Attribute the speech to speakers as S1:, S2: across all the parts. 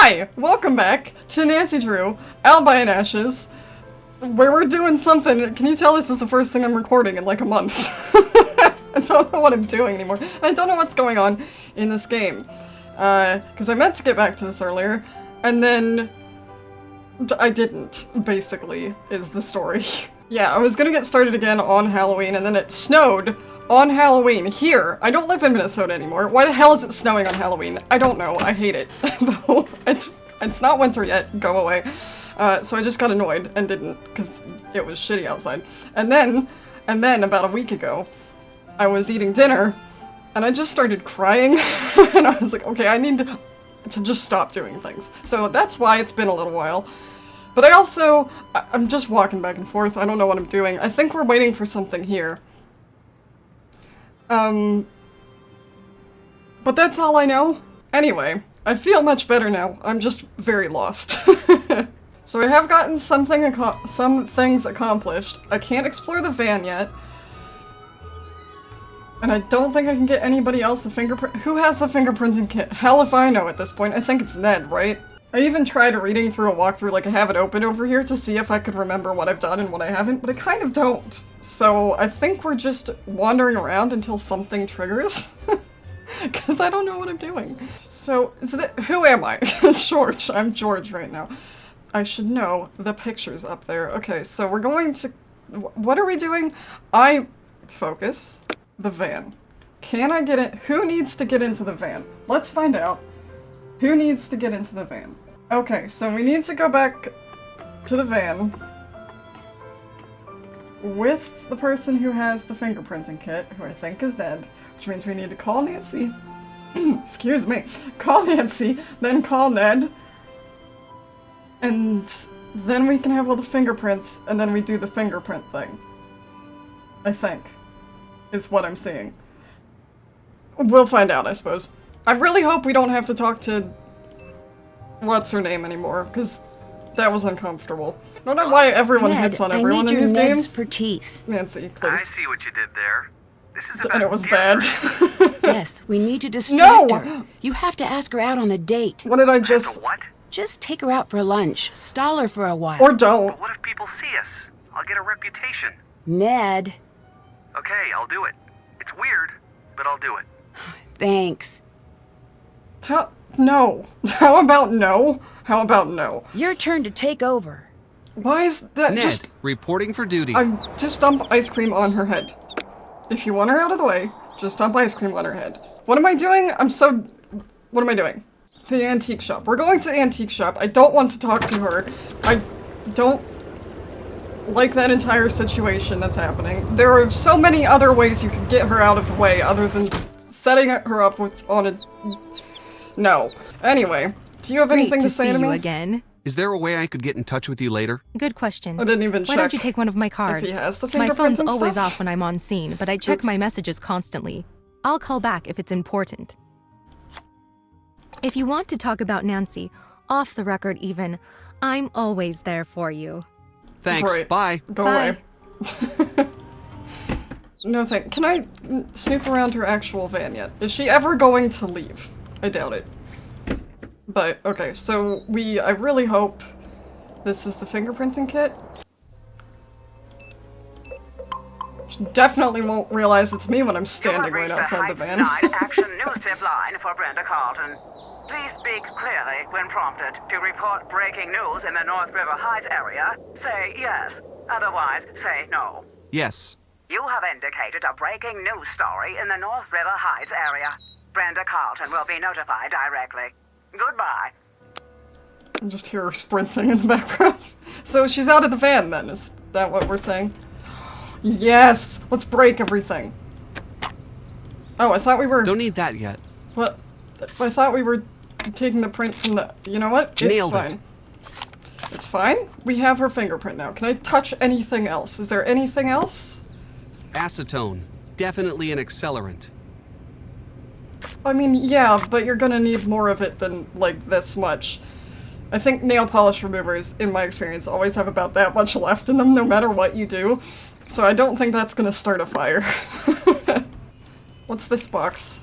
S1: Hi! Welcome back to Nancy Drew, Alibi and Ashes, where we're doing something. Can you tell this is the first thing I'm recording in like a month? I don't know what I'm doing anymore. I don't know what's going on in this game. Because I meant to get back to this earlier, and then I didn't, basically, is the story. Yeah, I was gonna get started again on Halloween, and then it snowed on Halloween here. I don't live in Minnesota anymore. Why the hell is it snowing on Halloween? I don't know. I hate it. No, it's not winter yet. Go away. So I just got annoyed and didn't, because it was shitty outside. And then about a week ago, I was eating dinner, and I just started crying, and I was like, okay, I need to just stop doing things. So that's why it's been a little while. But I'm just walking back and forth. I don't know what I'm doing. I think we're waiting for something here. But that's all I know. Anyway, I feel much better now. I'm just very lost. So I have gotten some things accomplished. I can't explore the van yet. And I don't think I can get anybody else the fingerprint. Who has the fingerprinting kit? Hell if I know at this point. I think it's Ned, right? I even tried reading through a walkthrough, like I have it open over here to see if I could remember what I've done and what I haven't, but I kind of don't. So I think we're just wandering around until something triggers. Because I don't know what I'm doing. So, who am I? George. I'm George right now. I should know the pictures up there. Okay, so we're going to... What are we doing? Focus. The van. Can I get it? Who needs to get into the van? Let's find out. Who needs to get into the van? Okay, so we need to go back to the van with the person who has the fingerprinting kit, who I think is Ned, which means we need to call Nancy. Excuse me. Call Nancy, then call Ned, and then we can have all the fingerprints, and then we do the fingerprint thing. I think. Is what I'm seeing. We'll find out, I suppose. I really hope we don't have to talk to what's-her-name anymore, because that was uncomfortable. I don't know why everyone hits on everyone in these games.
S2: For teeth.
S1: Nancy, please.
S3: I see what you did there. This is about
S1: and it was bad.
S2: Yes, we need to distract her.
S1: No!
S2: You have to ask her out on a date.
S1: What did I just...
S3: What?
S2: Just take her out for lunch. Stall her for a while.
S1: Or don't.
S3: But what if people see us? I'll get a reputation.
S2: Ned.
S3: Okay, I'll do it. It's weird, but I'll do it.
S2: Thanks.
S1: No. How about no? How about no?
S2: Your turn to take over.
S1: Why is that
S4: Ned, reporting for duty.
S1: Just dump ice cream on her head. If you want her out of the way, just dump ice cream on her head. What am I doing? What am I doing? The antique shop. We're going to the antique shop. I don't want to talk to her. I don't like that entire situation that's happening. There are so many other ways you could get her out of the way other than setting her up on a... No. Anyway, do you have anything to say to me?
S5: You again.
S4: Is there a way I could get in touch with you later?
S5: Good question.
S1: I didn't even check.
S5: Why don't you take one of my cards?
S1: If he has the
S5: My
S1: fingerprints
S5: phone's
S1: and
S5: always
S1: stuff.
S5: off when I'm on scene, but I check my messages constantly. I'll call back if it's important. If you want to talk about Nancy, off the record even, I'm always there for you.
S4: Thanks.
S1: Great.
S4: Bye.
S1: Go
S5: Bye.
S1: away. No thank. Can I snoop around her actual van yet? Is she ever going to leave? I doubt it. But, okay, so I really hope this is the fingerprinting kit. She definitely won't realize it's me when I'm standing right outside the van.
S6: Action news tip line for Brenda Carlton. Please speak clearly when prompted. To report breaking news in the North River Heights area, say yes. Otherwise, say no.
S4: Yes.
S6: You have indicated a breaking news story in the North River Heights area. Brenda Carlton will be notified directly. Goodbye.
S1: I just hear her sprinting in the background. So she's out of the van then, is that what we're saying? Yes! Let's break everything. Oh, I thought we were...
S4: Don't need that yet.
S1: What? I thought we were taking the print from the... You know what? It's
S4: Nailed
S1: fine.
S4: it.
S1: It's fine. We have her fingerprint now. Can I touch anything else? Is there anything else?
S4: Acetone. Definitely an accelerant.
S1: I mean, yeah, but you're gonna need more of it than, like, this much. I think nail polish removers, in my experience, always have about that much left in them, no matter what you do. So I don't think that's gonna start a fire. What's this box?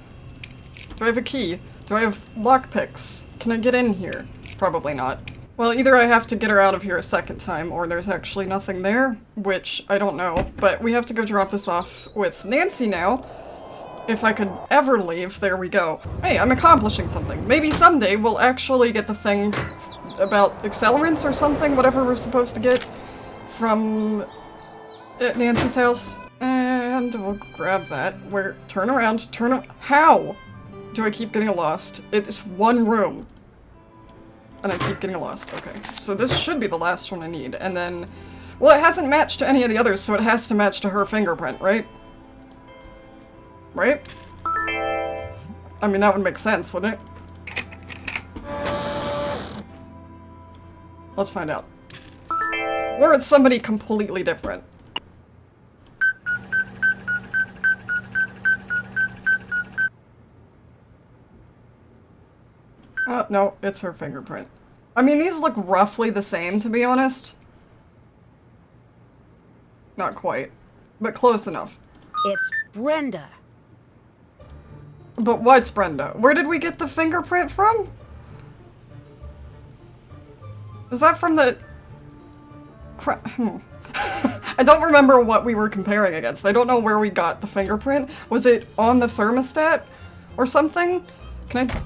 S1: Do I have a key? Do I have lockpicks? Can I get in here? Probably not. Well, either I have to get her out of here a second time, or there's actually nothing there, which I don't know. But we have to go drop this off with Nancy now. If I could ever leave, there we go. Hey, I'm accomplishing something. Maybe someday we'll actually get the thing about accelerants or something, whatever we're supposed to get from Nancy's house. And we'll grab that. Turn around, how do I keep getting lost? It's one room. And I keep getting lost. Okay, so this should be the last one I need. And then, well, it hasn't matched to any of the others, so it has to match to her fingerprint, right? Right? I mean, that would make sense, wouldn't it? Let's find out. Or it's somebody completely different. No, it's her fingerprint. I mean, these look roughly the same, to be honest. Not quite, but close enough.
S2: It's Brenda.
S1: But what's Brenda? Where did we get the fingerprint from? Was that from the... I don't remember what we were comparing against. I don't know where we got the fingerprint. Was it on the thermostat or something? Can I...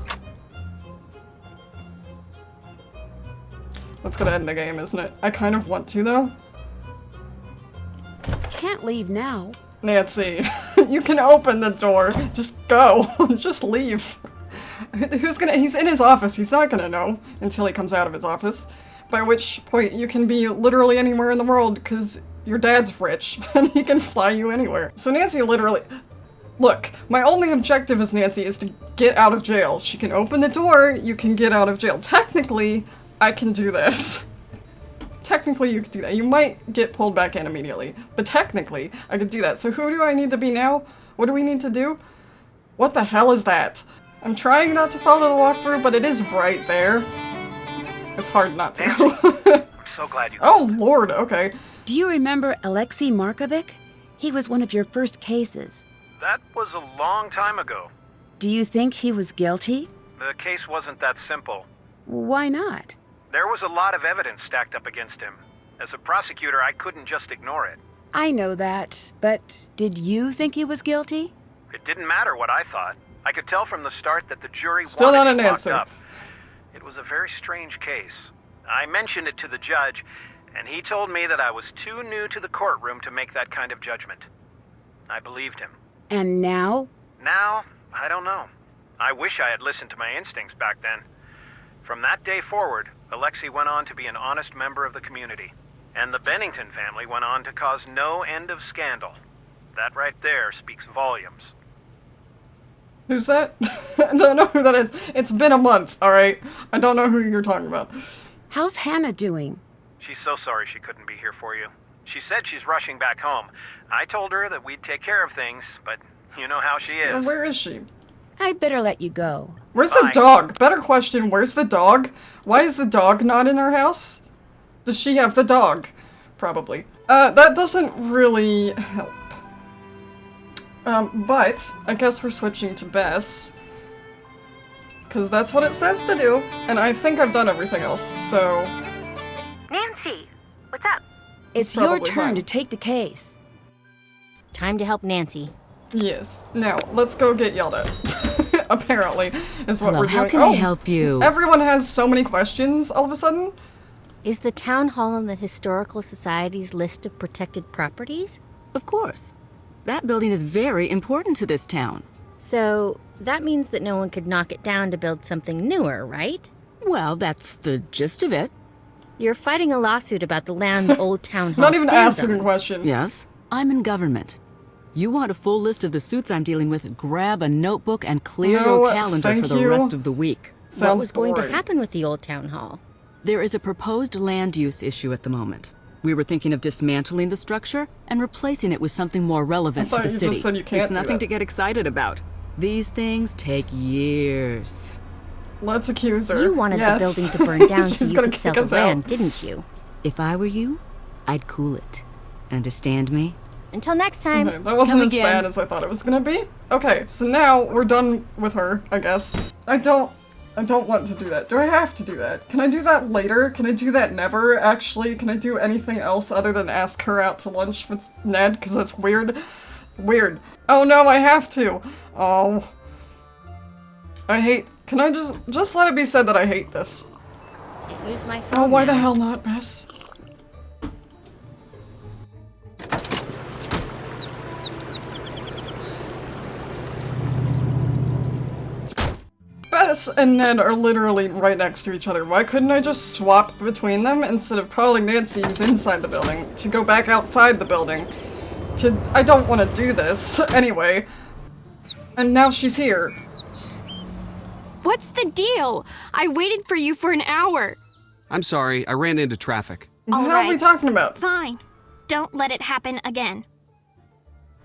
S1: That's gonna end the game, isn't it? I kind of want to, though.
S2: Can't leave now.
S1: Nancy, you can open the door. Just go. Just leave. He's in his office. He's not gonna know until he comes out of his office. By which point you can be literally anywhere in the world because your dad's rich and he can fly you anywhere. So Nancy literally... Look, my only objective as Nancy is to get out of jail. She can open the door, you can get out of jail. Technically, I can do that. Technically, you could do that. You might get pulled back in immediately, but technically, I could do that. So who do I need to be now? What do we need to do? What the hell is that? I'm trying not to follow the walkthrough, but it is right there. It's hard not to.
S3: I'm so glad you...
S1: Oh, Lord, okay.
S2: Do you remember Alexei Markovic? He was one of your first cases.
S3: That was a long time ago.
S2: Do you think he was guilty?
S3: The case wasn't that simple.
S2: Why not?
S3: There was a lot of evidence stacked up against him. As a prosecutor, I couldn't just ignore it.
S2: I know that, but did you think he was guilty?
S3: It didn't matter what I thought. I could tell from the start that the jury
S1: Still
S3: wanted
S1: not
S3: him
S1: an
S3: locked
S1: answer.
S3: up. It was a very strange case. I mentioned it to the judge, and he told me that I was too new to the courtroom to make that kind of judgment. I believed him.
S2: And now?
S3: Now, I don't know. I wish I had listened to my instincts back then. From that day forward, Alexei went on to be an honest member of the community. And the Bennington family went on to cause no end of scandal. That right there speaks volumes.
S1: Who's that? I don't know who that is. It's been a month, alright? I don't know who you're talking about.
S2: How's Hannah doing?
S3: She's so sorry she couldn't be here for you. She said she's rushing back home. I told her that we'd take care of things, but you know how she is.
S1: Where is she?
S2: I'd better let you go.
S1: Where's the
S3: Bye.
S1: dog? Better question, where's the dog? Why is the dog not in our house? Does she have the dog? Probably. That doesn't really help. But I guess we're switching to Bess. Because that's what it says to do. And I think I've done everything else, so...
S7: Nancy, what's up?
S2: It's
S1: probably
S2: your turn
S1: fine.
S2: to take the case.
S7: Time to help Nancy.
S1: Yes. Now, let's go get yelled at. Apparently, is what
S8: Hello,
S1: we're doing.
S8: how can I help you?
S1: Everyone has so many questions all of a sudden.
S7: Is the town hall in the Historical Society's list of protected properties?
S8: Of course. That building is very important to this town.
S7: So that means that no one could knock it down to build something newer, right?
S8: Well, that's the gist of it.
S7: You're fighting a lawsuit about the land the old town hall
S1: Not even
S7: stands
S1: asking a
S7: on.
S1: question.
S8: Yes, I'm in government. You want a full list of the suits I'm dealing with, grab a notebook and clear
S1: No,
S8: your calendar
S1: thank
S8: for the
S1: you.
S8: rest of the week.
S1: Sounds
S7: What was going
S1: boring.
S7: to happen with the old town hall?
S8: There is a proposed land use issue at the moment. We were thinking of dismantling the structure and replacing it with something more relevant
S1: I
S8: to
S1: thought
S8: the
S1: you
S8: city.
S1: just said you can't
S8: it's
S1: do
S8: nothing
S1: that.
S8: to get excited about. These things take years.
S1: Let's accuse her.
S7: You wanted
S1: Yes.
S7: the building to burn down so
S1: She's
S7: you
S1: gonna
S7: could sell
S1: kick
S7: the
S1: us out.
S7: land, didn't you?
S8: If I were you, I'd cool it. Understand me?
S7: Until next time.
S1: Okay, that wasn't
S8: Come
S1: as
S8: again.
S1: bad as I thought it was gonna be. Okay, so now we're done with her, I guess. I don't I don't want to do that. Do I have to do that? Can I do that later? Can I do that never, actually? Can I do anything else other than ask her out to lunch with Ned? Because that's weird. Weird. Oh no, I have to! Oh. I hate- can I just let it be said that I hate this?
S7: Can't use my phone
S1: Oh, why
S7: now.
S1: the hell not, Bess? Bess and Ned are literally right next to each other. Why couldn't I just swap between them instead of calling Nancy, who's inside the building, to go back outside the building? I don't want to do this, anyway. And now she's here.
S9: What's the deal? I waited for you for an hour.
S4: I'm sorry, I ran into traffic.
S1: What the hell are we talking about?
S9: Fine. Don't let it happen again.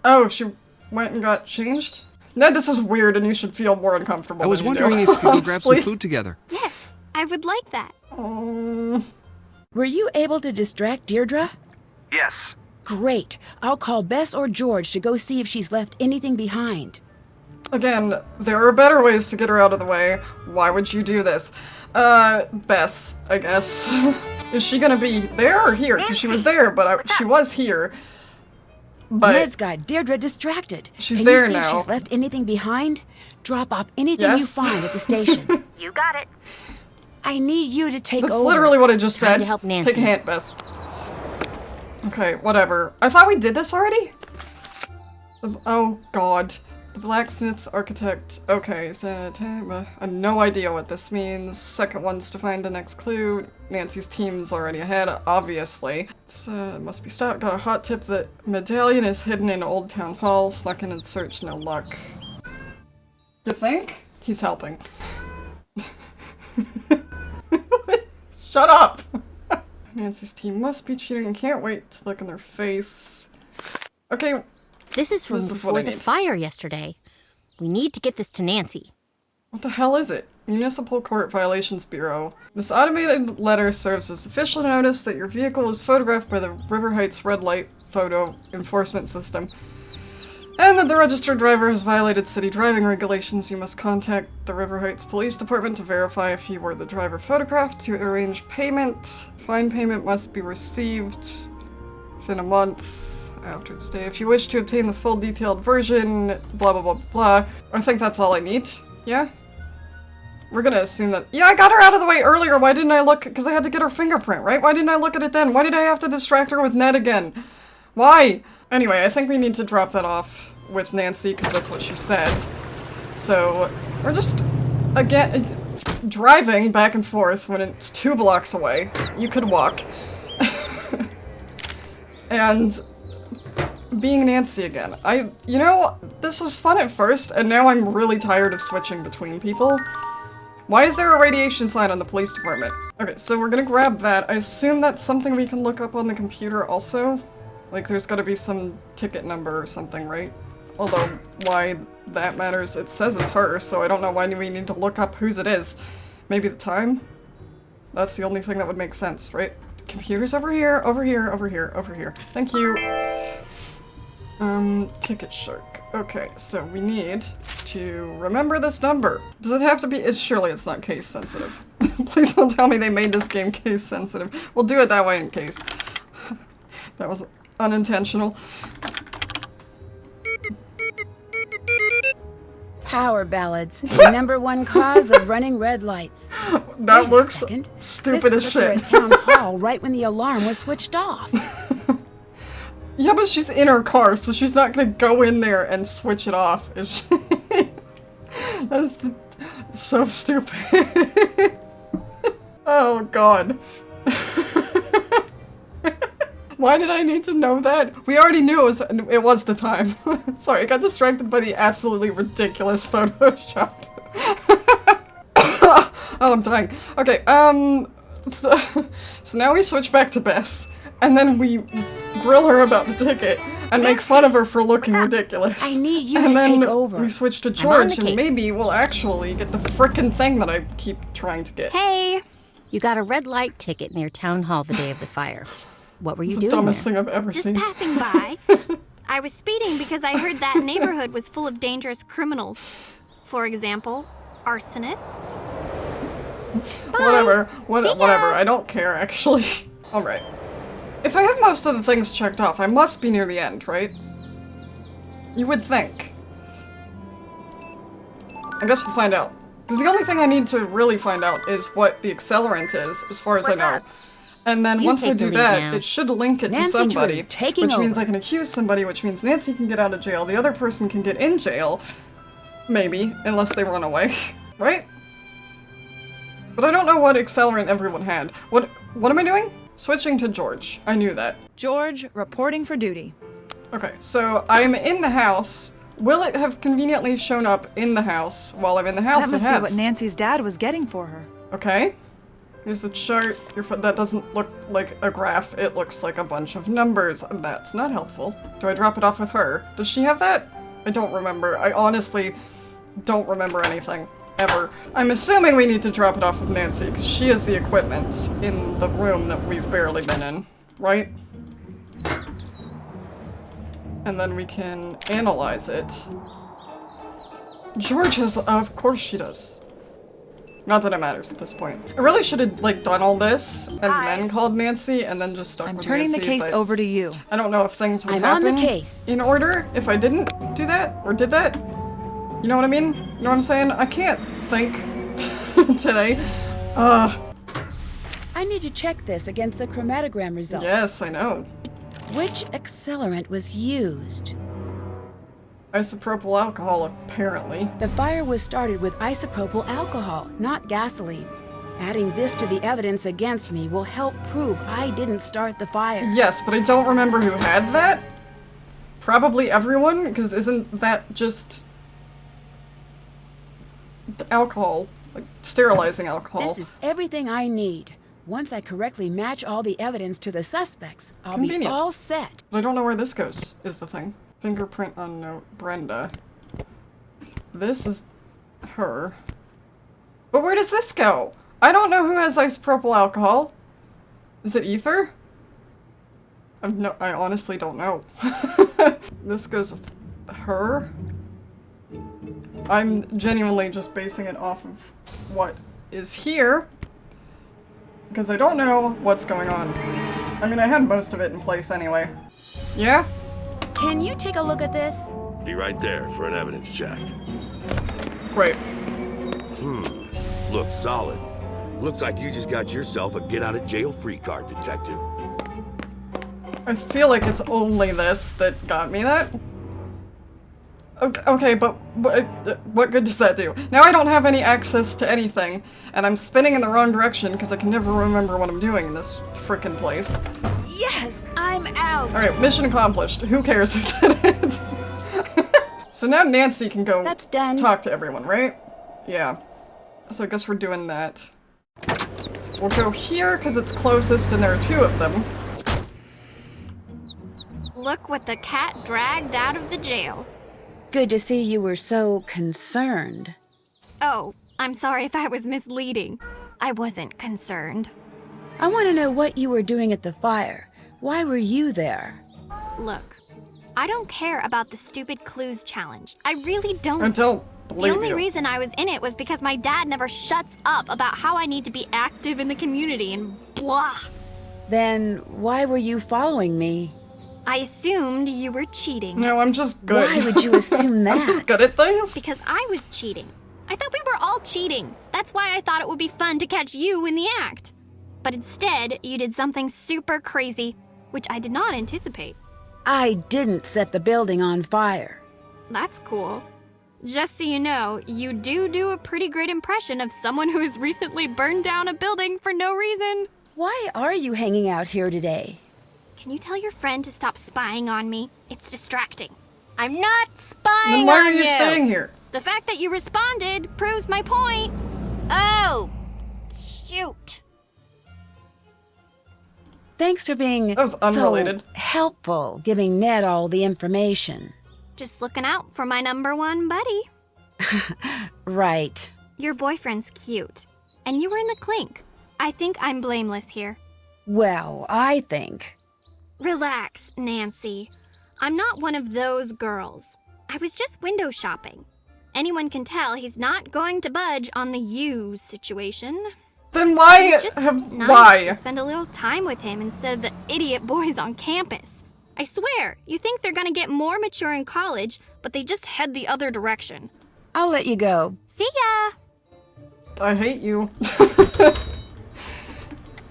S1: Oh, she went and got changed? Ned, this is weird and you should feel more uncomfortable
S4: I was
S1: than you
S4: wondering
S1: do,
S4: if we could go grab some
S1: honestly.
S4: food together.
S9: Yes, I would like that.
S2: Were you able to distract Dierdre?
S3: Yes.
S2: Great. I'll call Bess or George to go see if she's left anything behind.
S1: Again, there are better ways to get her out of the way. Why would you do this? Bess, I guess. Is she gonna be there or here? Because she was there, but she was here. But
S2: Ned's got Dierdre distracted.
S1: She's
S2: Can
S1: there
S2: you see
S1: now.
S2: if she's left anything behind? Drop off anything you
S1: Yes.
S2: find at the station.
S9: You got it.
S2: I need you to take
S1: that's
S2: over.
S1: literally what I just
S7: Time
S1: said.
S7: to help Nancy.
S1: Take a hint, Bess. Okay, whatever. I thought we did this already? Oh, God. The blacksmith architect. Okay, so I have no idea what this means. Second one's to find the next clue. Nancy's team's already ahead, obviously. Must be stopped. Got a hot tip that medallion is hidden in Old Town Hall. Snuck in and searched, no luck. You think? He's helping. Shut up! Nancy's team must be cheating. Can't wait to look in their face. Okay.
S7: This is from
S1: This is what I
S7: before the
S1: need.
S7: fire yesterday. We need to get this to Nancy.
S1: What the hell is it? Municipal Court Violations Bureau. This automated letter serves as official notice that your vehicle was photographed by the River Heights red light photo enforcement system. And that the registered driver has violated city driving regulations. You must contact the River Heights Police Department to verify if you were the driver photographed to arrange payment. Fine payment must be received within a month after this day. If you wish to obtain the full detailed version, blah blah blah blah. I think that's all I need. Yeah? We're gonna assume that- yeah, I got her out of the way earlier. Why didn't I look? Because I had to get her fingerprint, right? Why didn't I look at it then? Why did I have to distract her with Ned again? Why? Anyway, I think we need to drop that off with Nancy because that's what she said. So, we're just, again, driving back and forth when it's 2 blocks away. You could walk. And being Nancy again. You know, this was fun at first, and now I'm really tired of switching between people. Why is there a radiation sign on the police department? Okay, so we're gonna grab that. I assume that's something we can look up on the computer also? Like, there's gotta be some ticket number or something, right? Although, why that matters, it says it's her, so I don't know why we need to look up whose it is. Maybe the time? That's the only thing that would make sense, right? Computer's over here, over here, over here, over here. Thank you. Ticket shark. Okay, so we need to remember this number. Does it have to be? Surely it's not case sensitive. Please don't tell me they made this game case sensitive. We'll do it that way in case. That was unintentional.
S2: Power ballads, the #1 cause of running red lights.
S1: That
S2: Wait a
S1: looks
S2: second.
S1: stupid as
S2: This puts her
S1: shit.
S2: at town hall right when the alarm was switched off.
S1: Yeah, but she's in her car, so she's not gonna go in there and switch it off. Is she? That's so stupid. Oh god. Why did I need to know that? We already knew it was the time. Sorry, I got distracted by the absolutely ridiculous Photoshop. Oh, I'm dying. Okay, so now we switch back to Bess, and then we grill her about the ticket and make fun of her for looking ridiculous.
S2: I need you
S1: and
S2: to
S1: then
S2: take over.
S1: we switch to
S7: on the
S1: George, and
S7: case.
S1: maybe we'll actually get the frickin' thing that I keep trying to get.
S9: Hey,
S7: You got a red light ticket near town hall the day of the fire. What were you
S1: It's the
S7: doing
S1: dumbest
S7: there?
S1: thing I've ever
S9: just
S1: seen.
S9: passing by. I was speeding because I heard that neighborhood was full of dangerous criminals. For example, arsonists.
S1: Whatever. Whatever. I don't care, actually. Alright. If I have most of the things checked off, I must be near the end, right? You would think. I guess we'll find out. Because the only thing I need to really find out is what the accelerant is, as far as I know. And then once I do that, it should link it to somebody, which means I can accuse somebody, which means Nancy can get out of jail, the other person can get in jail, maybe, unless they run away, right? But I don't know what accelerant everyone had. What am I doing? Switching to George. I knew that.
S10: George, reporting for duty.
S1: Okay, so I'm in the house. Will it have conveniently shown up in the house while I'm in the house?
S10: That must be what Nancy's dad was getting for her.
S1: Okay. Here's the chart. That doesn't look like a graph. It looks like a bunch of numbers, and that's not helpful. Do I drop it off with her? Does she have that? I don't remember. I honestly don't remember anything. Ever. I'm assuming we need to drop it off with Nancy, because she has the equipment in the room that we've barely been in. Right? And then we can analyze it. George has- of course she does. Not that it matters at this point. I really should have, like, done all this, and then called Nancy, and then just stuck with Nancy.
S10: I'm turning the case over to you.
S1: I don't know if things would happen on the case. In order if I didn't do that, or did that. You know what I mean? You know what I'm saying? I can't think today.
S2: I need to check this against the chromatogram results.
S1: Yes, I know.
S2: Which accelerant was used?
S1: Isopropyl alcohol, apparently.
S2: The fire was started with isopropyl alcohol, not gasoline. Adding this to the evidence against me will help prove I didn't start the fire.
S1: Yes, but I don't remember who had that. Probably everyone, because isn't that just the alcohol, like sterilizing alcohol?
S2: This is everything I need. Once I correctly match all the evidence to the suspects, I'll be all set.
S1: But I don't know where this goes, is the thing. Fingerprint on Brenda. This is her. But where does this go? I don't know who has isopropyl alcohol. Is it Ether? I honestly don't know. This goes with her. I'm genuinely just basing it off of what is here. Because I don't know what's going on. I mean, I had most of it in place anyway. Yeah?
S2: Can you take a look at this?
S11: Be right there for an evidence check.
S1: Great.
S11: Looks solid. Looks like you just got yourself a get-out-of-jail-free card, detective.
S1: I feel like it's only this that got me that. Okay, but what good does that do? Now I don't have any access to anything, and I'm spinning in the wrong direction because I can never remember what I'm doing in this frickin' place.
S2: Yes, I'm out.
S1: Alright, mission accomplished. Who cares who did it? So now Nancy can go talk to everyone, right? Yeah. So I guess we're doing that. We'll go here because it's closest and there are two of them.
S9: Look what the cat dragged out of the jail.
S2: Good to see you were so concerned.
S9: Oh, I'm sorry if I was misleading. I wasn't concerned.
S2: I want to know what you were doing at the fire. Why were you there?
S9: Look, I don't care about the stupid clues challenge. I really don't.
S1: I don't believe
S9: The only
S1: you.
S9: reason I was in it was because my dad never shuts up about how I need to be active in the community and blah.
S2: Then why were you following me?
S9: I assumed you were cheating.
S1: No, I'm just good.
S2: Why would you assume that?
S1: I'm just good at things.
S9: Because I was cheating. I thought we were all cheating. That's why I thought it would be fun to catch you in the act. But instead, you did something super crazy, which I did not anticipate.
S2: I didn't set the building on fire.
S9: That's cool. Just so you know, you do a pretty great impression of someone who has recently burned down a building for no reason.
S2: Why are you hanging out here today?
S9: Can you tell your friend to stop spying on me? It's distracting. I'm not spying on you!
S1: Then why are you staying here?
S9: The fact that you responded proves my point. Oh, shoot.
S2: Thanks for being
S1: That was unrelated.
S2: so helpful, giving Ned all the information.
S9: Just looking out for my #1 buddy.
S2: Right.
S9: Your boyfriend's cute, and you were in the clink. I think I'm blameless here.
S2: Well, I think.
S9: Relax, Nancy. I'm not one of those girls. I was just window shopping. anyone can tell he's not going to budge on the you situation.
S1: Then why
S9: It's just
S1: have
S9: nice
S1: why?
S9: to spend a little time with him instead of the idiot boys on campus. I swear, you think they're gonna get more mature in college, but they just head the other direction.
S2: I'll let you go.
S9: See ya!
S1: I hate you.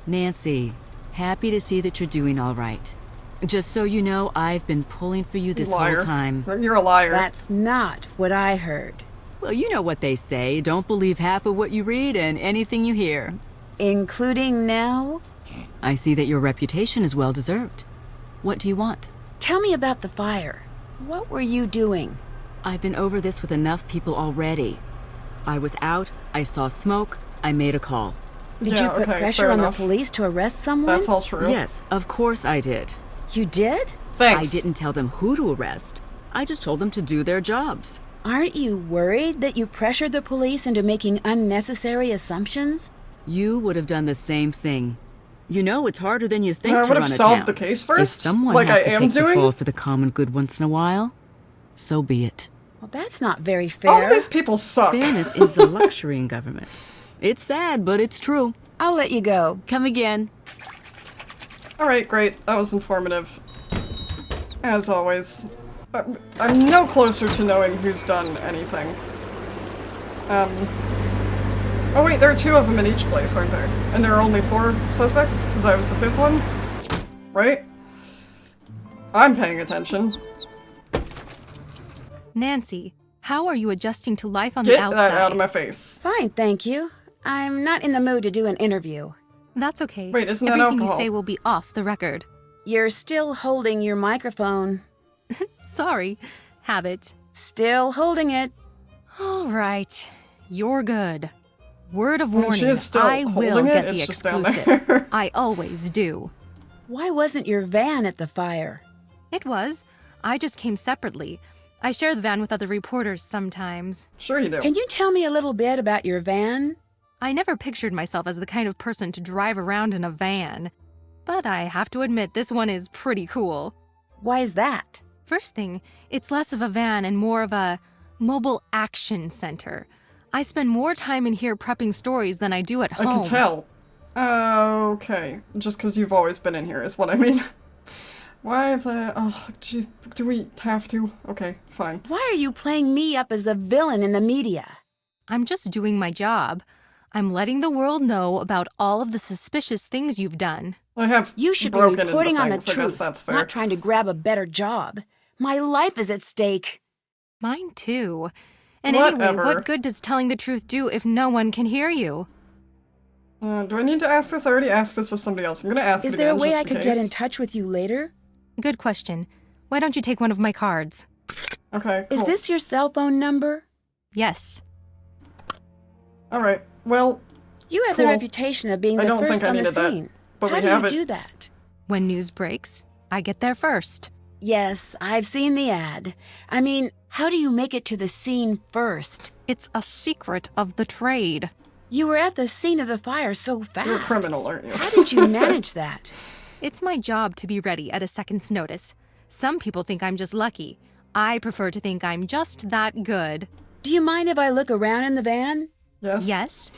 S8: Nancy, happy to see that you're doing all right. Just so you know, I've been pulling for you this whole time.
S1: You're a liar.
S2: That's not what I heard.
S8: Well, you know what they say. Don't believe half of what you read and anything you hear.
S2: Including now?
S8: I see that your reputation is well deserved. What do you want?
S2: Tell me about the fire. What were you doing?
S8: I've been over this with enough people already. I was out, I saw smoke, I made a call.
S2: Did you put pressure on the police to arrest someone?
S1: That's all true.
S8: Yes, of course I did.
S2: You did?
S1: Thanks.
S8: I didn't tell them who to arrest. I just told them to do their jobs.
S2: Aren't you worried that you pressured the police into making unnecessary assumptions?
S8: You would have done the same thing. You know it's harder than you think
S1: I
S8: to
S1: would
S8: run
S1: have
S8: a
S1: solved
S8: town.
S1: the case first,
S8: If someone
S1: like
S8: has
S1: I
S8: to
S1: am
S8: take the
S1: doing.
S8: fall for the common good once in a while, so be it.
S2: Well, that's not very fair.
S1: All these people suck.
S8: Fairness is a luxury in government. It's sad, but it's true.
S2: I'll let you go.
S8: Come again.
S1: Alright, great. That was informative. As always. I'm no closer to knowing who's done anything. Oh wait, there are 2 of them in each place, aren't there? And there are only 4 suspects? Because I was the 5th one? Right? I'm paying attention.
S5: Nancy, how are you adjusting to life on the outside?
S1: Get that out of my face.
S2: Fine, thank you. I'm not in the mood to do an interview.
S5: That's okay.
S1: Wait, isn't that
S5: Everything
S1: alcohol?
S5: you say will be off the record.
S2: You're still holding your microphone.
S5: Sorry. Habit.
S2: Still holding it.
S5: All right. You're good. Word of
S1: Well,
S5: warning,
S1: she is still
S5: I will
S1: holding it,
S5: get the
S1: it's just down
S5: exclusive.
S1: there.
S5: I always do.
S2: Why wasn't your van at the fire?
S5: It was. I just came separately. I share the van with other reporters sometimes.
S1: Sure you do.
S2: Can you tell me a little bit about your van?
S5: I never pictured myself as the kind of person to drive around in a van. But I have to admit, this one is pretty cool.
S2: Why is that?
S5: First thing, it's less of a van and more of a mobile action center. I spend more time in here prepping stories than I do at home.
S1: I can tell. Okay. Just because you've always been in here is what I mean. Why the... Oh, gee, do we have to? Okay, fine.
S2: Why are you playing me up as the villain in the media?
S5: I'm just doing my job. I'm letting the world know about all of the suspicious things you've done.
S1: I have
S2: You should be
S1: broken
S2: reporting
S1: into
S2: on the
S1: things, I guess
S2: truth,
S1: that's fair.
S2: not trying to grab a better job. My life is at stake.
S5: Mine too. And
S1: Whatever.
S5: anyway, what good does telling the truth do if no one can hear you?
S1: Do I need to ask this? I already asked this with somebody else. I'm gonna ask
S2: Is
S1: it
S2: there a
S1: again,
S2: way
S1: just
S2: I
S1: in
S2: could
S1: case.
S2: get in touch with you later?
S5: Good question. Why don't you take one of my cards?
S1: Okay, cool.
S2: Is this your cell phone number?
S5: Yes.
S1: Alright, well,
S2: You have
S1: Cool.
S2: the reputation of being
S1: I
S2: the
S1: don't
S2: first
S1: think I
S2: on the
S1: needed that,
S2: scene.
S1: but
S2: How
S1: we
S2: do
S1: have
S2: you
S1: it.
S2: do that?
S5: When news breaks, I get there first.
S2: Yes, I've seen the ad. I mean, how do you make it to the scene first?
S5: It's a secret of the trade.
S2: You were at the scene of the fire so fast.
S1: you're a criminal, aren't you?
S2: How did you manage that?
S5: It's my job to be ready at a second's notice. Some people think I'm just lucky. I prefer to think I'm just that good.
S2: Do you mind if I look around in the van?
S1: Yes?
S5: Yes,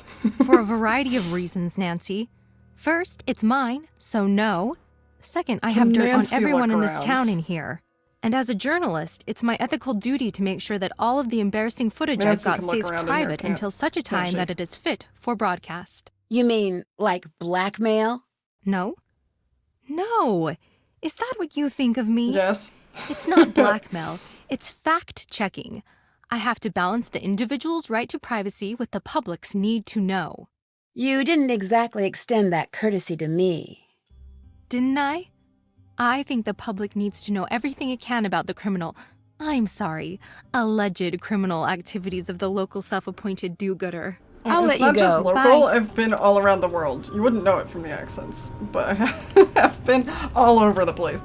S5: for a variety of reasons, Nancy. First, it's mine, so no. Second, I have dirt on
S1: Nancy
S5: everyone
S1: look
S5: in this
S1: around?
S5: town in here. And as a journalist, it's my ethical duty to make sure that all of the embarrassing footage
S1: Nancy
S5: I've got
S1: can look
S5: stays
S1: around in here,
S5: private
S1: can't-
S5: until such a
S1: can't
S5: time
S1: she?
S5: that it is fit for broadcast.
S2: You mean, like blackmail?
S5: No? No! Is that what you think of me?
S1: Yes.
S5: It's not blackmail. It's fact-checking. I have to balance the individual's right to privacy with the public's need to know.
S2: You didn't exactly extend that courtesy to me.
S5: Didn't I? I think the public needs to know everything it can about the alleged criminal activities of the local self-appointed do-gooder.
S2: I'll
S1: it's
S2: let you
S1: not just
S2: go.
S1: local,
S5: Bye.
S1: I've been all around the world. You wouldn't know it from the accents, but I have been all over the place.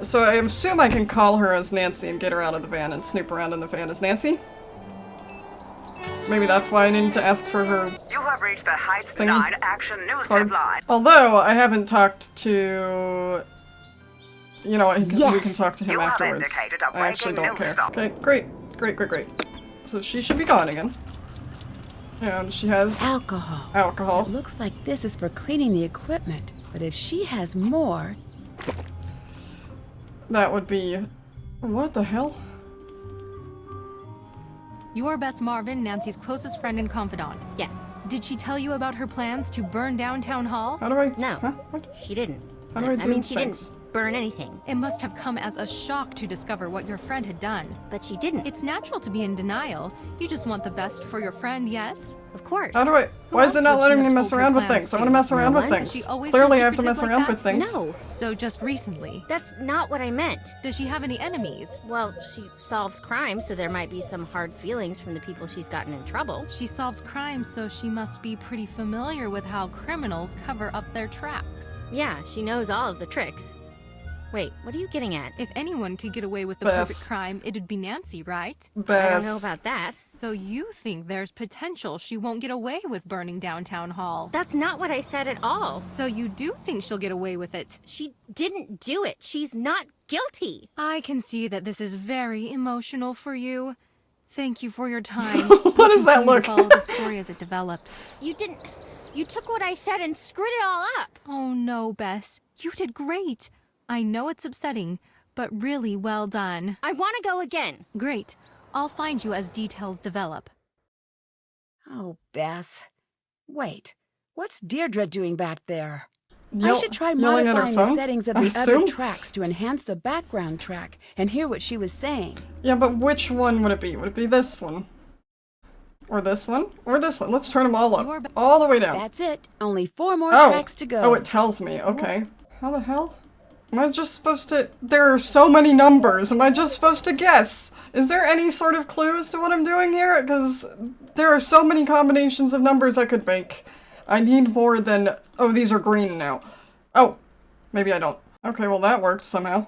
S1: So I assume I can call her as Nancy and get her out of the van and snoop around in the van as Nancy? Maybe that's why I needed to ask for her
S6: You have reached the Heights
S1: Thingy.
S6: 9 Action News
S1: card.
S6: line.
S1: Although, I haven't talked to... You know what, we can
S2: Yes.
S1: talk to him
S6: You have
S1: afterwards.
S6: indicated a
S1: I actually
S6: breaking
S1: don't care.
S6: news
S1: Okay, great. Great, great, great. So she should be gone again. And she has
S2: alcohol.
S1: Alcohol.
S2: It looks like this is for cleaning the equipment, but if she has more...
S1: That would be... What the hell?
S5: Your Bess Marvin, Nancy's closest friend and confidant.
S7: Yes.
S5: Did she tell you about her plans to burn down Town Hall?
S1: How do I...
S7: No,
S1: Huh? What?
S7: she didn't.
S1: How do I do
S7: I mean, she
S1: things?
S7: didn't burn anything.
S5: It must have come as a shock to discover what your friend had done.
S7: But she didn't.
S5: It's natural to be in denial. You just want the best for your friend, yes?
S7: Of course.
S1: How do I...
S5: Who
S1: Why is
S5: else
S1: it not
S5: would she
S1: letting me
S5: have
S1: mess
S5: told her
S1: around with
S5: plans
S1: things? I
S5: to?
S1: want to mess around
S7: No
S1: with
S7: one?
S1: things.
S5: Has she always
S1: Clearly
S5: been
S1: I have to mess
S5: secretive
S1: around
S5: like
S1: with things.
S7: No,
S5: So just recently.
S7: that's not what I meant.
S5: Does she have any enemies?
S7: Well, she solves crimes, so there might be some hard feelings from the people she's gotten in trouble.
S5: She solves crimes, so she must be pretty familiar with how criminals cover up their tracks.
S7: Yeah, she knows all of the tricks. Wait, what are you getting at?
S5: If anyone could get away with the
S1: Bess.
S5: perfect crime, it'd be Nancy, right?
S7: I don't
S1: Bess.
S7: know about that.
S5: So you think there's potential she won't get away with burning down Town Hall?
S7: That's not what I said at all.
S5: So you do think she'll get away with it?
S7: She didn't do it. She's not guilty.
S5: I can see that this is very emotional for you. Thank you for your time.
S1: What does that
S5: Continue
S1: look?
S5: to follow the story as it develops.
S7: You didn't... You took what I said and screwed it all up.
S5: Oh no, Bess. You did great. I know it's upsetting, but really well done.
S7: I want to go again.
S5: Great. I'll find you as details develop.
S2: Oh, Bess. Wait, what's Dierdre doing back there? I
S1: Yell-
S2: should try
S1: yelling at her
S2: modifying the
S1: phone,
S2: settings of
S1: I
S2: the other
S1: assume?
S2: tracks to enhance the background track and hear what she was saying.
S1: Yeah, but which one would it be? Would it be this one? Or this one? Or this one? Let's turn them all up. All the way down.
S2: That's it. Only 4 more
S1: Oh.
S2: tracks to go.
S1: Oh, it tells me. Okay. How the hell? Am I just supposed to... There are so many numbers. Am I just supposed to guess? Is there any sort of clue as to what I'm doing here? Because there are so many combinations of numbers I could make. I need more than... Oh, these are green now. Oh. Maybe I don't. Okay, well that worked somehow.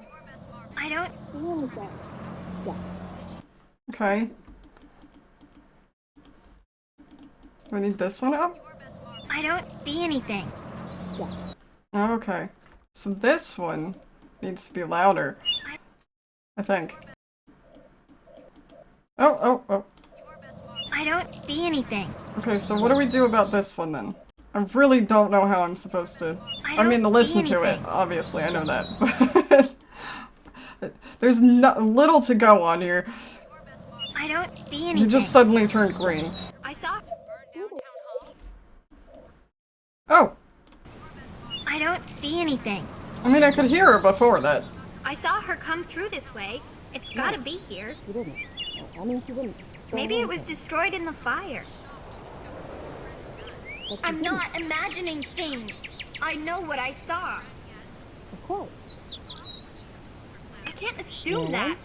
S9: I don't see anything.
S1: Okay. Do I need this one up?
S9: I don't see anything.
S1: Okay. So this one needs to be louder. I think. Oh.
S9: I don't see anything.
S1: Okay, so what do we do about this one then? I really don't know how I'm supposed to... I mean, to
S9: don't
S1: listen
S9: see
S1: to it,
S9: anything.
S1: obviously, I know that. But there's little to go on here.
S9: I don't see anything.
S1: You just suddenly turned green.
S9: I saw.
S1: Oh!
S9: I don't see anything.
S1: I mean, I could hear her before that.
S9: I saw her come through this way. It's gotta be here. Maybe it was destroyed in the fire. I'm not imagining things. I know what I saw.
S12: Of course.
S9: I can't assume that.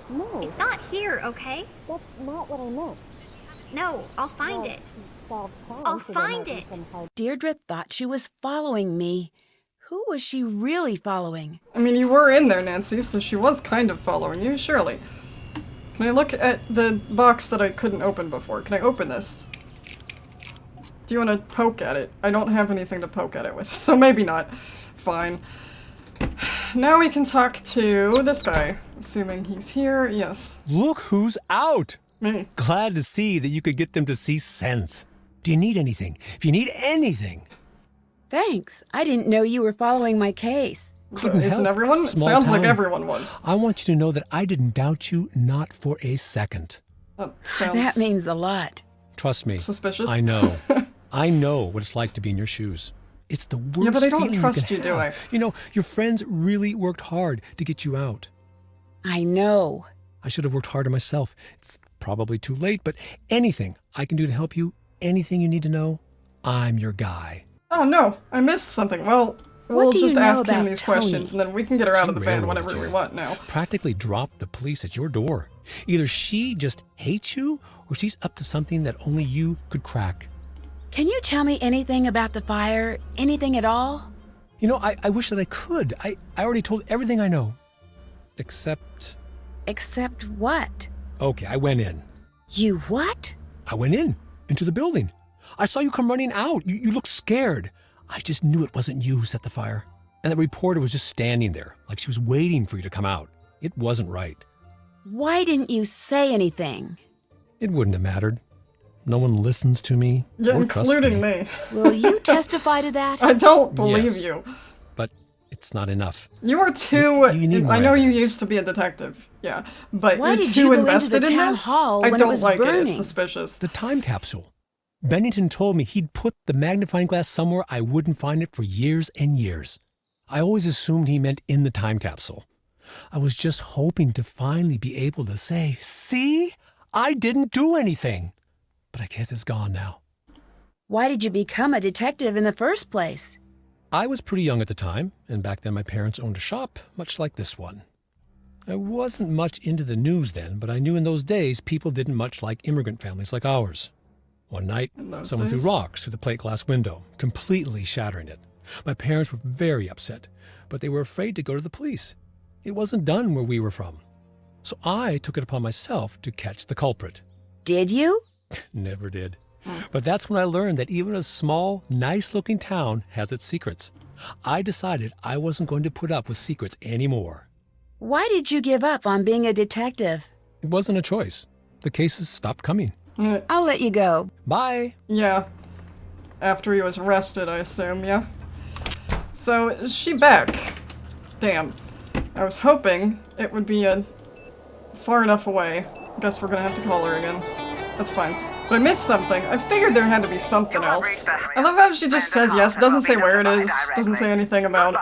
S12: No.
S9: It's not here, okay?
S12: That's not what I meant.
S9: No, I'll find it. I'll find it.
S2: Dierdre thought she was following me. Who was she really following?
S1: I mean, you were in there, Nancy, so she was kind of following you, surely. Can I look at the box that I couldn't open before? Can I open this? Do you want to poke at it? I don't have anything to poke at it with, so maybe not. Fine. Now we can talk to this guy, assuming he's here. Yes.
S13: Look who's out!
S1: Me.
S13: Glad to see that you could get them to see sense. Do you need anything? If you need anything.
S2: Thanks. I didn't know you were following my case.
S13: Couldn't
S1: Isn't
S13: help.
S1: everyone?
S13: Small
S1: Sounds like
S13: town.
S1: everyone was.
S13: I want you to know that I didn't doubt you, not for a second.
S1: That sounds
S2: That means a lot.
S13: Trust me.
S1: suspicious.
S13: I know. I know what it's like to be in your shoes. It's the worst
S1: Yeah, but I don't
S13: feeling
S1: trust
S13: you
S1: you,
S13: can
S1: do
S13: have.
S1: I?
S13: You know, your friends really worked hard to get you out.
S2: I know.
S13: I should have worked harder myself. It's probably too late, but anything I can do to help you, anything you need to know, I'm your guy.
S1: Oh no, I missed something. Well, we'll
S2: do you
S1: just
S2: know
S1: ask him
S2: about
S1: these
S2: Tony?
S1: questions and then we can get her out
S13: She
S1: of the van
S13: railroaded
S1: whenever
S13: you.
S1: we want now.
S13: Practically dropped the police at your door. Either she just hates you, or she's up to something that only you could crack.
S2: Can you tell me anything about the fire? Anything at all?
S13: You know, I wish that I could. I already told everything I know. Except...
S2: Except what?
S13: Okay, I went in.
S2: You what?
S13: I went into the building. I saw you come running out. You looked scared. I just knew it wasn't you who set the fire. And the reporter was just standing there, like she was waiting for you to come out. It wasn't right.
S2: Why didn't you say anything?
S13: It wouldn't have mattered. No one listens to me
S1: Yeah,
S13: or trusts
S1: including me.
S2: Will you testify to that?
S1: I don't believe
S13: Yes.
S1: you.
S13: But it's not enough.
S1: You are too...
S13: You need more
S1: I know you
S13: evidence.
S1: used to be a detective, yeah. But
S2: Why
S1: you're
S2: did
S1: too
S2: you go
S1: invested
S2: into the
S1: in
S2: town
S1: this?
S2: hall
S1: I
S2: when it
S1: don't
S2: was
S1: like it.
S2: burning?
S1: It's suspicious.
S13: The time capsule. Bennington told me he'd put the magnifying glass somewhere I wouldn't find it for years and years. I always assumed he meant in the time capsule. I was just hoping to finally be able to say, see, I didn't do anything. But I guess it's gone now.
S2: Why did you become a detective in the first place?
S13: I was pretty young at the time, and back then my parents owned a shop, much like this one. I wasn't much into the news then, but I knew in those days people didn't much like immigrant families like ours. One night, someone threw rocks through the plate glass window, completely shattering it. My parents were very upset, but they were afraid to go to the police. It wasn't done where we were from. So I took it upon myself to catch the culprit.
S2: Did you?
S13: Never did. But that's when I learned that even a small, nice-looking town has its secrets. I decided I wasn't going to put up with secrets anymore.
S2: Why did you give up on being a detective?
S13: It wasn't a choice. The cases stopped coming.
S2: I'll let you go.
S13: Bye.
S1: Yeah. After he was arrested, I assume, yeah? So, is she back? Damn. I was hoping it would be far enough away. Guess we're gonna have to call her again. That's fine. But I missed something. I figured there had to be something else. I love how she just says yes, doesn't say where it is, doesn't say anything about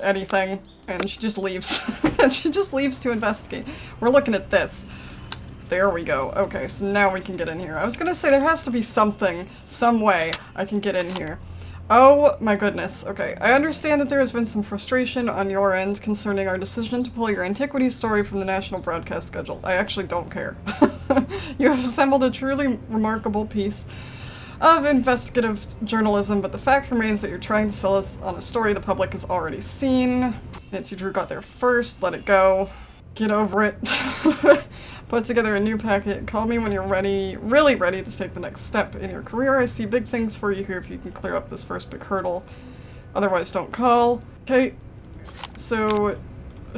S1: anything, and she just leaves. And she just leaves to investigate. We're looking at this. There we go. Okay, so now we can get in here. I was gonna say there has to be something, some way I can get in here. Oh my goodness. Okay, I understand that there has been some frustration on your end concerning our decision to pull your antiquities story from the national broadcast schedule. I actually don't care. You have assembled a truly remarkable piece of investigative journalism, but the fact remains that you're trying to sell us on a story the public has already seen. Nancy Drew got there first. Let it go. Get over it. Put together a new packet. Call me when you're ready, really ready to take the next step in your career. I see big things for you here if you can clear up this first big hurdle. Otherwise, don't call. Okay. So,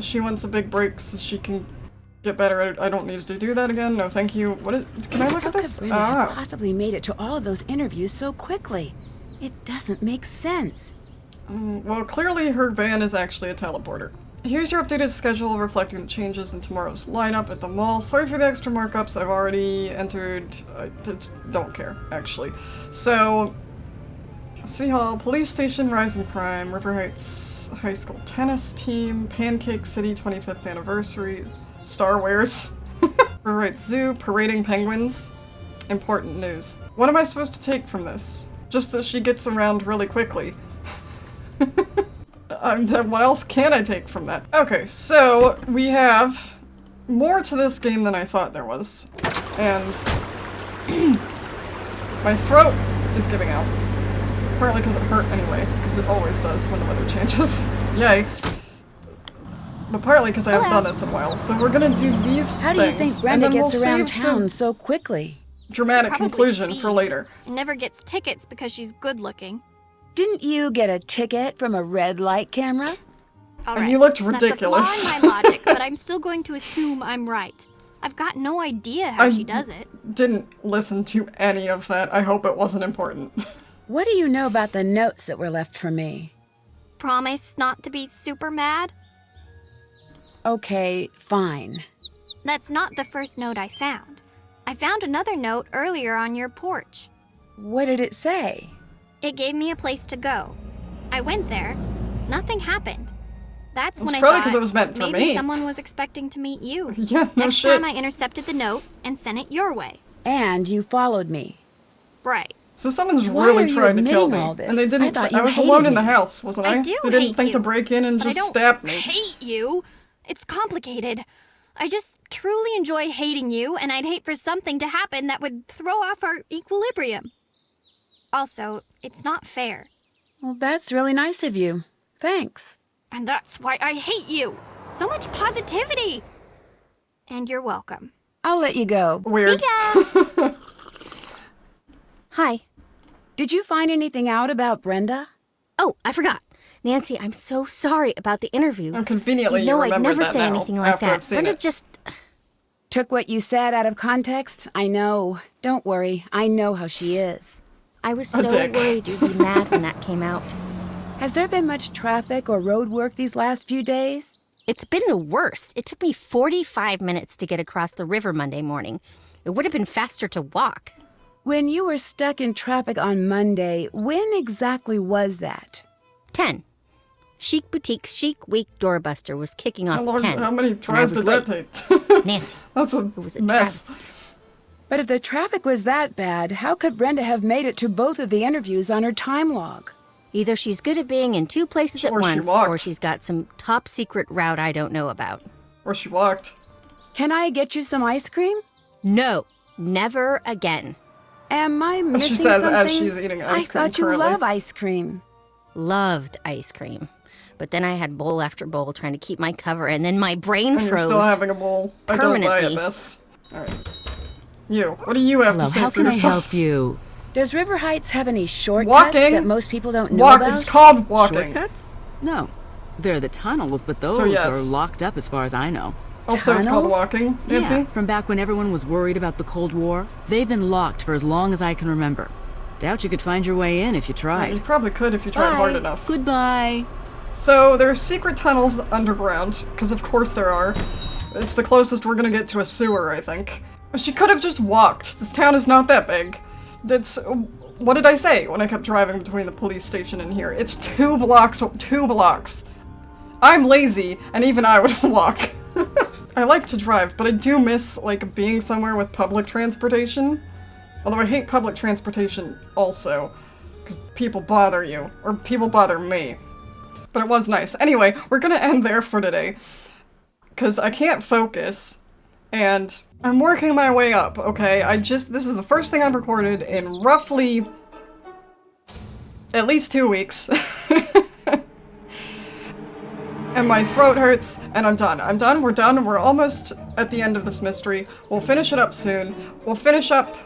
S1: she wants a big break so she can get better. I don't need to do that again. No, thank you. What is? Can I look at this?
S2: How could Brenda have possibly made it to all of those interviews so quickly? It doesn't make sense.
S1: Well, clearly her van is actually a teleporter. Here's your updated schedule reflecting the changes in tomorrow's lineup at the mall. Sorry for the extra markups. I've already entered. I don't care, actually. So, City Hall, Police Station, Rising Crime, River Heights High School Tennis Team, Pancake City 25th Anniversary, Star Wares, River Heights Zoo, Parading Penguins. Important news. What am I supposed to take from this? Just that she gets around really quickly. What else can I take from that? Okay, so we have more to this game than I thought there was. And my throat is giving out. Partly because it hurt anyway, because it always does when the weather changes. Yay. But partly because I haven't done this in a while. So we're gonna do these
S2: How do you think Brenda gets around town so quickly?
S1: Dramatic conclusion for later.
S9: And never gets tickets because she's good looking.
S2: Didn't you get a ticket from a red light camera?
S9: All
S1: And
S9: right.
S1: you looked ridiculous.
S9: That's a flaw in my logic, but I'm still going to assume I'm right. I've got no idea how she does it.
S1: Didn't listen to any of that. I hope it wasn't important.
S2: What do you know about the notes that were left for me?
S9: Promise not to be super mad?
S2: Okay, fine.
S9: That's not the first note I found. I found another note earlier on your porch.
S2: What did it say?
S9: It gave me a place to go. I went there. Nothing happened. That's when I
S1: probably
S9: thought
S1: 'cause it was meant for
S9: maybe
S1: me.
S9: someone was expecting to meet you.
S1: Yeah, no
S9: Next
S1: shit.
S9: time I intercepted the note and sent it your way.
S2: And you followed me.
S9: Right.
S1: So someone's
S2: Why
S1: really
S2: are you
S1: trying to kill me.
S2: admitting all this?
S1: And they didn't.
S2: I thought you
S1: was
S2: hated
S1: alone in
S2: me.
S1: the house, wasn't I?
S9: I do
S1: They didn't
S9: hate
S1: think
S9: you,
S1: to break in and
S9: but I
S1: just
S9: don't
S1: stab me.
S9: hate you. It's complicated. I just truly enjoy hating you, and I'd hate for something to happen that would throw off our equilibrium. Also, it's not fair.
S2: Well, that's really nice of you. Thanks.
S9: And that's why I hate you. So much positivity. And you're welcome.
S2: I'll let you go.
S1: Weird.
S9: See ya!
S12: Hi.
S2: Did you find anything out about Brenda?
S12: Oh, I forgot. Nancy, I'm so sorry about the interview.
S1: Oh, conveniently,
S12: you know
S1: you
S12: I'd
S1: remembered
S12: never
S1: that
S12: say
S1: now,
S12: anything like
S1: after
S12: that.
S1: I've seen
S12: Brenda
S1: it.
S12: just...
S2: Took what you said out of context? I know. Don't worry. I know how she is.
S7: I was so worried you'd be mad when that came out.
S2: Has there been much traffic or road work these last few days?
S7: It's been the worst. It took me 45 minutes to get across the river Monday morning. It would have been faster to walk.
S2: When you were stuck in traffic on Monday, when exactly was that?
S7: 10. Chic Boutique's Chic Week doorbuster was kicking off 10.
S1: How many tries did that take?
S7: Nancy.
S1: That's a mess.
S7: Travesty.
S2: But if the traffic was that bad, how could Brenda have made it to both of the interviews on her time log?
S7: Either she's good at being in two places at once, or she's got some top secret route I don't know about.
S1: Or she walked.
S2: Can I get you some ice cream?
S7: No, never again.
S2: Am I missing
S1: She says
S2: something?
S1: as she's eating ice cream.
S2: I thought you love ice cream.
S7: Loved ice cream. But then I had bowl after bowl trying to keep my cover, and then my brain
S1: and
S7: froze.
S1: You're still having a bowl. I don't buy it, this. Alright. You, what do you have to say
S8: how
S1: for
S8: can
S1: yourself?
S8: I help you?
S2: Does River Heights have any shortcuts that most people don't know about?
S1: It's called walking.
S8: Shortcuts? No. They're the tunnels, but those
S1: yes.
S8: are locked up as far as I know.
S1: Also, it's called walking, Nancy?
S8: Yeah, from back when everyone was worried about the Cold War. They've been locked for as long as I can remember. Doubt you could find your way in if you tried.
S1: Yeah, you probably could if you tried hard enough.
S8: Goodbye.
S1: So, there's secret tunnels underground, because of course there are. It's the closest we're gonna get to a sewer, I think. She could have just walked. This town is not that big. What did I say when I kept driving between the police station and here? It's 2 blocks. 2 blocks. I'm lazy, and even I would walk. I like to drive, but I do miss, like, being somewhere with public transportation. Although I hate public transportation also, because people bother you, or people bother me. But it was nice. Anyway, we're gonna end there for today, because I can't focus, and I'm working my way up, okay? This is the first thing I've recorded in roughly at least 2 weeks. And my throat hurts, and I'm done. We're done, we're almost at the end of this mystery. We'll finish it up soon. We'll finish up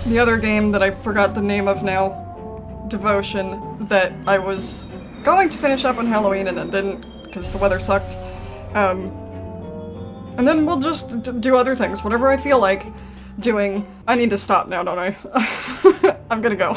S1: the other game that I forgot the name of now, Devotion, that I was going to finish up on Halloween and then didn't, because the weather sucked. And then we'll just do other things, whatever I feel like doing. I need to stop now, don't I? I'm gonna go.